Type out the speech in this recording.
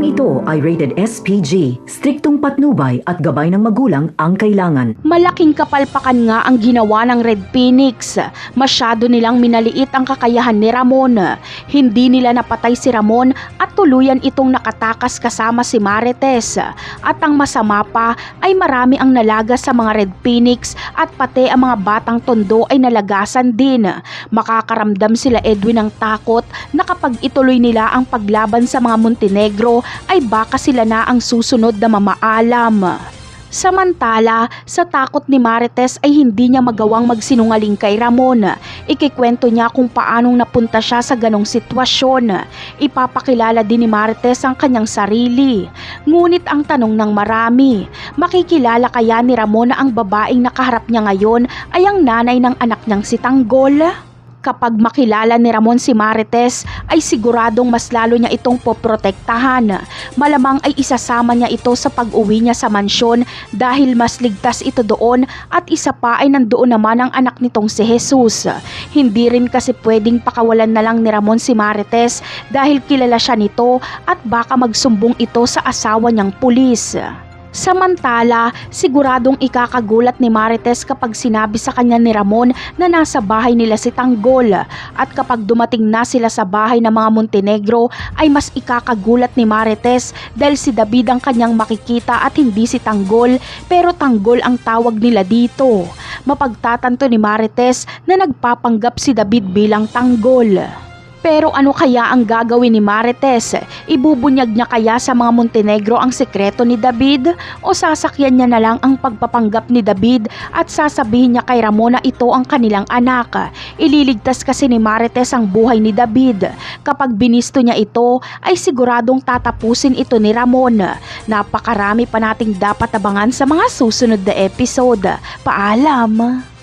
Programang ito ay rated SPG. Striktong patnubay at gabay ng magulang ang kailangan. Malaking kapalpakan nga ang ginawa ng Red Phoenix. Masyado nilang minaliit ang kakayahan ni Ramon. Hindi nila napatay si Ramon at tuluyan itong nakatakas kasama si Marites. At ang masama pa ay marami ang nalaga sa mga Red Phoenix at pati ang mga batang tondo ay nalagasan din. Makakaramdam sila Edwin ng takot na kapag ituloy nila ang paglaban sa mga Montenegro ay baka sila na ang susunod na mamaalam. Samantala, sa takot ni Marites ay hindi niya magawang magsinungaling kay Ramon. Ikikwento niya kung paanong napunta siya sa ganong sitwasyon. Ipapakilala din ni Marites ang kanyang sarili. Ngunit ang tanong ng marami, makikilala kaya ni Ramon na ang babaeng nakaharap niya ngayon ay ang nanay ng anak niyang si Tanggol? Kapag makilala ni Ramon si Marites ay siguradong mas lalo niya itong poprotektahan. Malamang ay isasama niya ito sa pag-uwi niya sa mansyon dahil mas ligtas ito doon at isa pa ay nandoon naman ang anak nitong si Jesus. Hindi rin kasi pwedeng pakawalan na lang ni Ramon si Marites dahil kilala siya nito at baka magsumbong ito sa asawa niyang pulis. Samantala, siguradong ikakagulat ni Marites kapag sinabi sa kanya ni Ramon na nasa bahay nila si Tanggol at kapag dumating na sila sa bahay ng mga Montenegro ay mas ikakagulat ni Marites dahil si David ang kanyang makikita at hindi si Tanggol pero Tanggol ang tawag nila dito. Mapagtatanto ni Marites na nagpapanggap si David bilang Tanggol. Pero ano kaya ang gagawin ni Marites? Ibubunyag niya kaya sa mga Montenegro ang sekreto ni David? O sasakyan niya na lang ang pagpapanggap ni David at sasabihin niya kay Ramon na ito ang kanilang anak? Ililigtas kasi ni Marites ang buhay ni David. Kapag binisto niya ito, ay siguradong tatapusin ito ni Ramon. Napakarami pa nating dapat abangan sa mga susunod na episode. Paalam!